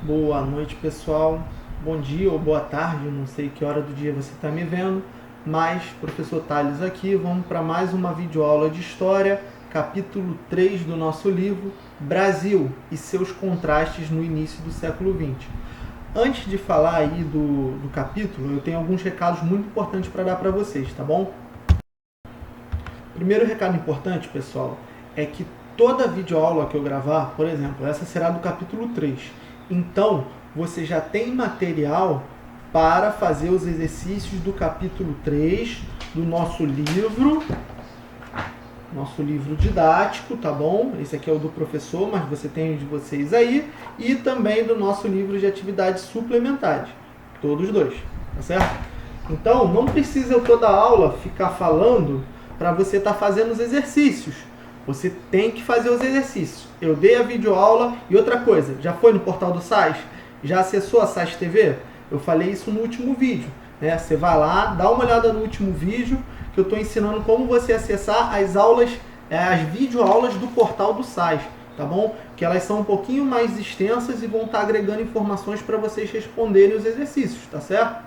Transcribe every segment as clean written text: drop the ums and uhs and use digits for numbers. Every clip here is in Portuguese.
Boa noite, pessoal. Bom dia ou boa tarde, não sei que hora do dia você está me vendo, mas professor Thales aqui, vamos para mais uma videoaula de História, capítulo 3 do nosso livro, Brasil e seus contrastes no início do século XX. Antes de falar aí do capítulo, eu tenho alguns recados muito importantes para dar para vocês, tá bom? Primeiro recado importante, pessoal, é que toda videoaula que eu gravar, por exemplo, essa será do capítulo 3. Então, você já tem material para fazer os exercícios do capítulo 3 do nosso livro didático, tá bom? Esse aqui é o do professor, mas você tem o de vocês aí, e também do nosso livro de atividades suplementares, todos dois, tá certo? Então, não precisa eu toda aula ficar falando para você estar fazendo os exercícios. Você tem que fazer os exercícios. Eu dei a videoaula e outra coisa, já foi no portal do SAIS? Já acessou a SAIS TV? Eu falei isso no último vídeo, né? Você vai lá, dá uma olhada no último vídeo, que eu estou ensinando como você acessar as aulas, as videoaulas do portal do SAIS, tá bom? Que elas são um pouquinho mais extensas e vão estar agregando informações para vocês responderem os exercícios, tá certo?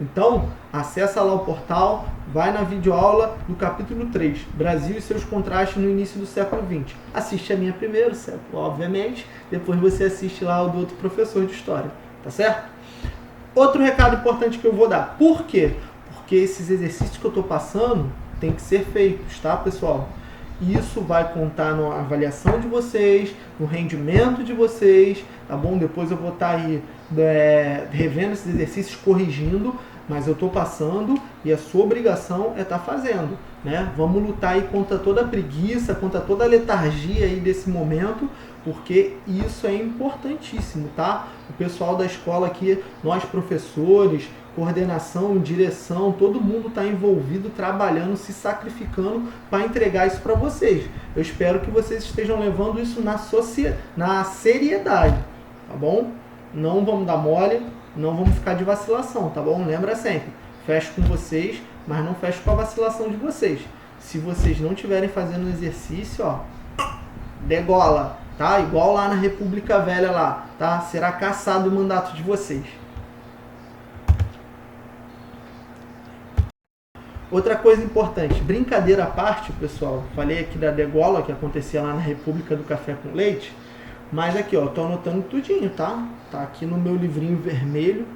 Então, acessa lá o portal, vai na videoaula do capítulo 3, Brasil e seus contrastes no início do século XX. Assiste a minha primeiro, obviamente, depois você assiste lá o do outro professor de história, tá certo? Outro recado importante que eu vou dar. Por quê? Porque esses exercícios que eu estou passando tem que ser feitos, tá, pessoal? Isso vai contar na avaliação de vocês, no rendimento de vocês, tá bom? Depois eu vou estar aí revendo esses exercícios, corrigindo, mas eu estou passando e a sua obrigação é estar fazendo, né? Vamos lutar aí contra toda a preguiça, contra toda a letargia aí desse momento, porque isso é importantíssimo, tá? O pessoal da escola aqui, nós professores, coordenação, direção, todo mundo está envolvido, trabalhando, se sacrificando para entregar isso para vocês. Eu espero que vocês estejam levando isso na seriedade, tá bom? Não vamos dar mole, não vamos ficar de vacilação, tá bom? Lembra sempre, fecho com vocês, mas não fecho com a vacilação de vocês. Se vocês não estiverem fazendo exercício, ó, degola, tá? Igual lá na República Velha lá, tá? Será cassado o mandato de vocês. Outra coisa importante, brincadeira à parte, pessoal, falei aqui da degola que acontecia lá na República do Café com Leite, mas aqui, ó, tô anotando tudinho, tá? Tá aqui no meu livrinho vermelho,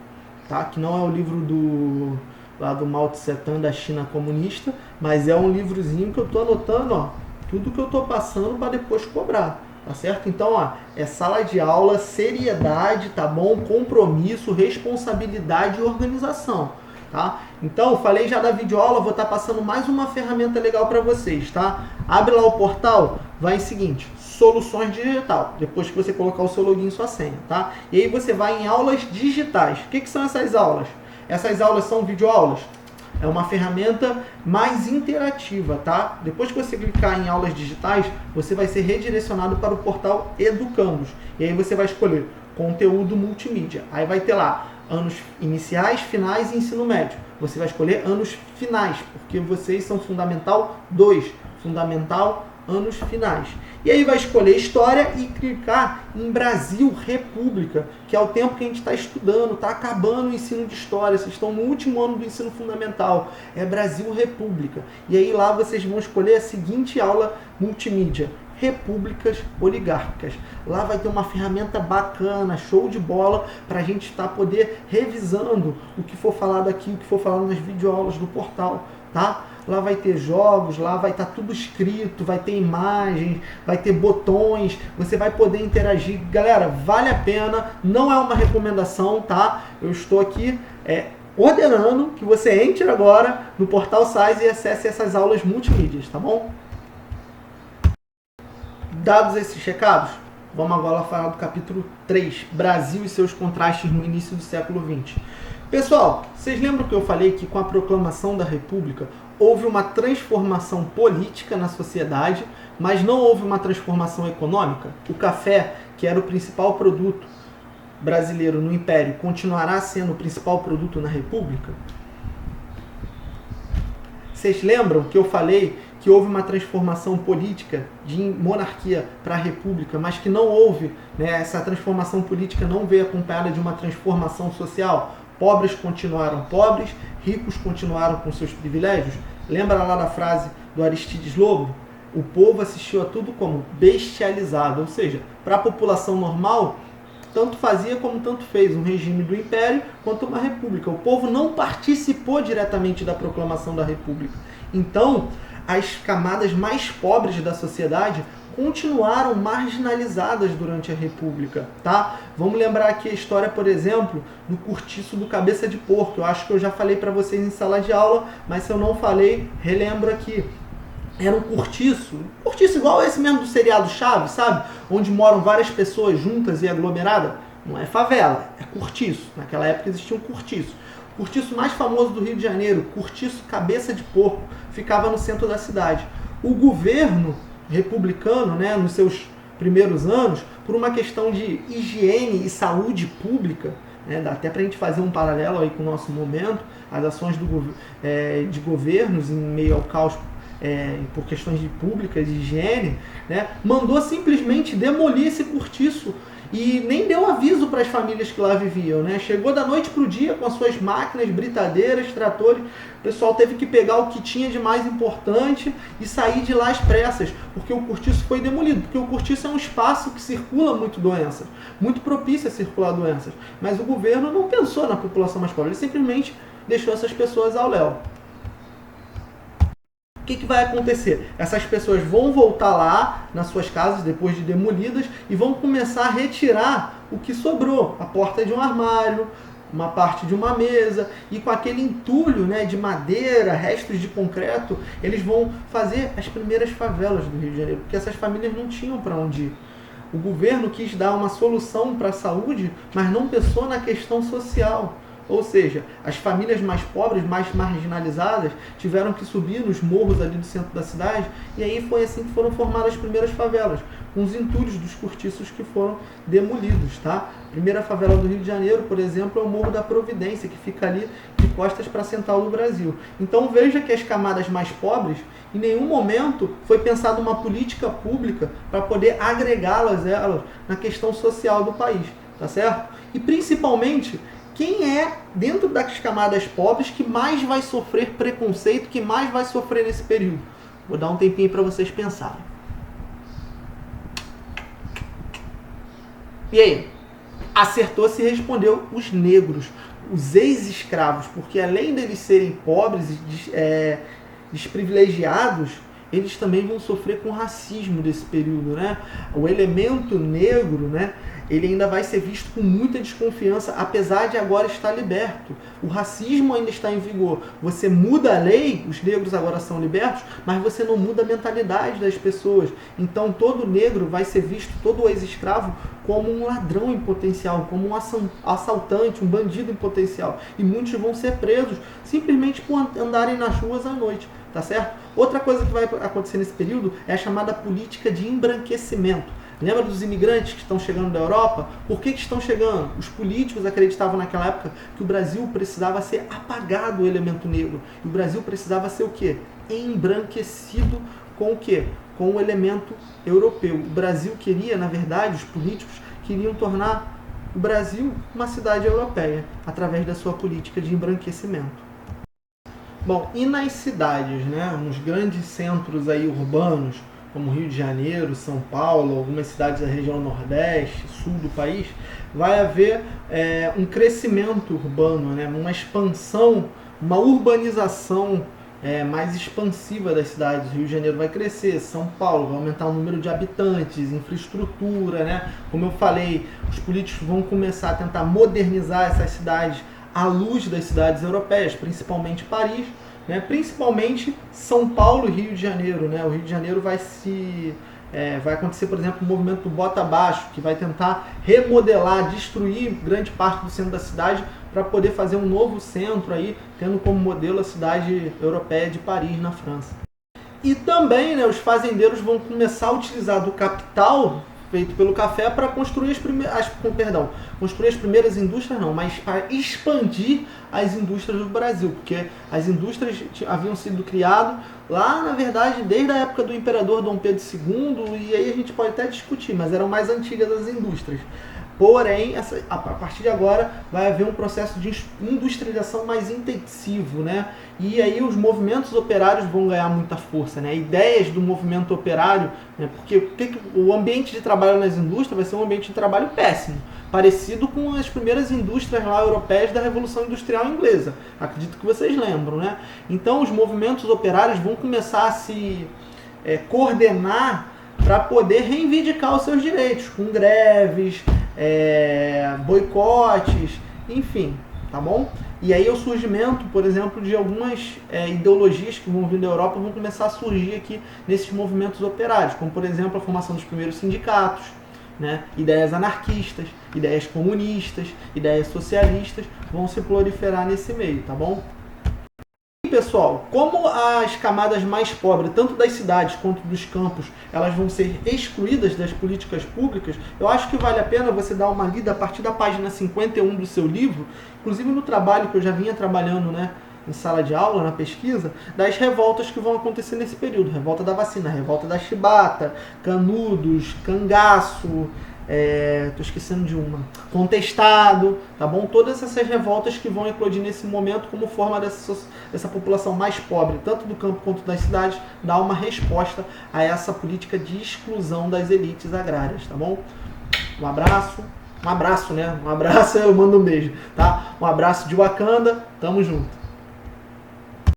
tá? Que não é o livro lá do Mao Tse Tung da China comunista, mas é um livrozinho que eu tô anotando, ó, tudo que eu tô passando para depois cobrar, tá certo? Então, ó, é sala de aula, seriedade, tá bom? Compromisso, responsabilidade e organização. Tá? Então, eu falei já da videoaula, vou estar passando mais uma ferramenta legal para vocês, tá? Abre lá o portal, vai em seguinte, soluções digital, depois que você colocar o seu login e sua senha, tá? E aí você vai em aulas digitais. O que são essas aulas? Essas aulas são videoaulas? É uma ferramenta mais interativa, tá? Depois que você clicar em aulas digitais, você vai ser redirecionado para o portal Educandos. E aí você vai escolher conteúdo multimídia. Aí vai ter lá anos iniciais, finais e ensino médio. Você vai escolher anos finais, porque vocês são Fundamental 2, Fundamental anos finais. E aí vai escolher História e clicar em Brasil República, que é o tempo que a gente está estudando, está acabando o ensino de História, vocês estão no último ano do ensino fundamental, é Brasil República. E aí lá vocês vão escolher a seguinte aula multimídia, Repúblicas Oligárquicas. Lá vai ter uma ferramenta bacana, show de bola, para a gente poder revisando o que for falado aqui, o que for falado nas videoaulas do portal, tá? Lá vai ter jogos, lá vai estar tudo escrito, vai ter imagens, vai ter botões, você vai poder interagir. Galera, vale a pena, não é uma recomendação, tá? Eu estou aqui ordenando que você entre agora no portal SAIS e acesse essas aulas multimídias, tá bom? Dados esses recados, vamos agora falar do capítulo 3, Brasil e seus contrastes no início do século XX. Pessoal, vocês lembram que eu falei que com a proclamação da República houve uma transformação política na sociedade, mas não houve uma transformação econômica? O café, que era o principal produto brasileiro no Império, continuará sendo o principal produto na República? Vocês lembram que eu falei que houve uma transformação política de monarquia para república, mas que não houve, né, essa transformação política não veio acompanhada de uma transformação social? Pobres continuaram pobres, ricos continuaram com seus privilégios? Lembra lá da frase do Aristides Lobo? O povo assistiu a tudo como bestializado, ou seja, para a população normal, tanto fazia como tanto fez, um regime do império quanto uma república. O povo não participou diretamente da proclamação da república. Então, as camadas mais pobres da sociedade continuaram marginalizadas durante a república, tá? Vamos lembrar aqui a história, por exemplo, do cortiço do Cabeça de Porco. Eu acho que eu já falei para vocês em sala de aula, mas se eu não falei, relembro aqui. Era um cortiço igual esse mesmo do seriado Chaves, sabe? Onde moram várias pessoas juntas e aglomeradas. Não é favela, é cortiço. Naquela época existia um cortiço. O cortiço mais famoso do Rio de Janeiro, cortiço Cabeça de Porco, ficava no centro da cidade. O governo republicano, né, nos seus primeiros anos, por uma questão de higiene e saúde pública, né, dá até para a gente fazer um paralelo aí com o nosso momento, as ações de governos em meio ao caos por questões de públicas, de higiene, né, mandou simplesmente demolir esse cortiço e nem deu aviso para as famílias que lá viviam, né? Chegou da noite para o dia com as suas máquinas, britadeiras, tratores. O pessoal teve que pegar o que tinha de mais importante e sair de lá às pressas, porque o cortiço foi demolido. Porque o cortiço é um espaço que circula muito doenças, muito propício a circular doenças. Mas o governo não pensou na população mais pobre, ele simplesmente deixou essas pessoas ao léu. O que vai acontecer? Essas pessoas vão voltar lá nas suas casas depois de demolidas e vão começar a retirar o que sobrou, a porta de um armário, uma parte de uma mesa, e com aquele entulho, né, de madeira, restos de concreto, eles vão fazer as primeiras favelas do Rio de Janeiro, porque essas famílias não tinham para onde ir. O governo quis dar uma solução para a saúde, mas não pensou na questão social. Ou seja, as famílias mais pobres, mais marginalizadas, tiveram que subir nos morros ali do centro da cidade, e aí foi assim que foram formadas as primeiras favelas, com os entulhos dos cortiços que foram demolidos, tá? A primeira favela do Rio de Janeiro, por exemplo, é o Morro da Providência, que fica ali de costas para a central do Brasil. Então veja que as camadas mais pobres, em nenhum momento foi pensada uma política pública para poder agregá-las na questão social do país, tá certo? E principalmente, quem é, dentro das camadas pobres, que mais vai sofrer preconceito, que mais vai sofrer nesse período? Vou dar um tempinho para vocês pensarem. E aí? Acertou-se e respondeu os negros, os ex-escravos, porque além deles serem pobres e desprivilegiados, eles também vão sofrer com o racismo desse período, né? O elemento negro, né, ele ainda vai ser visto com muita desconfiança, apesar de agora estar liberto. O racismo ainda está em vigor. Você muda a lei, os negros agora são libertos, mas você não muda a mentalidade das pessoas. Então todo negro vai ser visto, todo ex-escravo, como um ladrão em potencial, como um assaltante, um bandido em potencial. E muitos vão ser presos simplesmente por andarem nas ruas à noite. Tá certo? Outra coisa que vai acontecer nesse período é a chamada política de embranquecimento. Lembra dos imigrantes que estão chegando da Europa? Por que estão chegando? Os políticos acreditavam naquela época que o Brasil precisava ser apagado o elemento negro. E o Brasil precisava ser o quê? Embranquecido com o quê? Com o elemento europeu. O Brasil queria, na verdade, os políticos queriam tornar o Brasil uma cidade europeia, através da sua política de embranquecimento. Bom, e nas cidades, né, nos grandes centros aí urbanos, como Rio de Janeiro, São Paulo, algumas cidades da região nordeste, sul do país, vai haver um crescimento urbano, né, uma expansão, uma urbanização mais expansiva das cidades. Rio de Janeiro vai crescer, São Paulo vai aumentar o número de habitantes, infraestrutura, né? Como eu falei, os políticos vão começar a tentar modernizar essas cidades à luz das cidades europeias, principalmente Paris, né? Principalmente São Paulo e Rio de Janeiro, né? O Rio de Janeiro vai acontecer, por exemplo, o movimento do Bota Abaixo, que vai tentar remodelar, destruir grande parte do centro da cidade para poder fazer um novo centro aí, tendo como modelo a cidade europeia de Paris, na França. E também, né, os fazendeiros vão começar a utilizar do capital feito pelo café para construir construir as primeiras indústrias não, mas para expandir as indústrias do Brasil, porque as indústrias haviam sido criadas lá, na verdade, desde a época do imperador Dom Pedro II, e aí a gente pode até discutir, mas eram mais antigas as indústrias. Porém, a partir de agora vai haver um processo de industrialização mais intensivo, né? E aí os movimentos operários vão ganhar muita força, né? Ideias do movimento operário, né? Porque o ambiente de trabalho nas indústrias vai ser um ambiente de trabalho péssimo, parecido com as primeiras indústrias lá europeias da Revolução Industrial Inglesa. Acredito que vocês lembram, né? Então os movimentos operários vão começar a se coordenar para poder reivindicar os seus direitos, com greves, boicotes, enfim, tá bom? E aí o surgimento, por exemplo, de algumas ideologias que vão vir da Europa vão começar a surgir aqui nesses movimentos operários, como por exemplo a formação dos primeiros sindicatos, né? Ideias anarquistas, ideias comunistas, ideias socialistas vão se proliferar nesse meio, tá bom? Pessoal, como as camadas mais pobres, tanto das cidades quanto dos campos, elas vão ser excluídas das políticas públicas, eu acho que vale a pena você dar uma lida a partir da página 51 do seu livro, inclusive no trabalho que eu já vinha trabalhando, né, em sala de aula, na pesquisa, das revoltas que vão acontecer nesse período. Revolta da vacina, revolta da chibata, Canudos, cangaço, tô esquecendo de uma, contestado, tá bom? Todas essas revoltas que vão eclodir nesse momento como forma dessa população mais pobre, tanto do campo quanto das cidades, dar uma resposta a essa política de exclusão das elites agrárias, tá bom? Um abraço, né? Um abraço, eu mando um beijo, tá? Um abraço de Wakanda, tamo junto.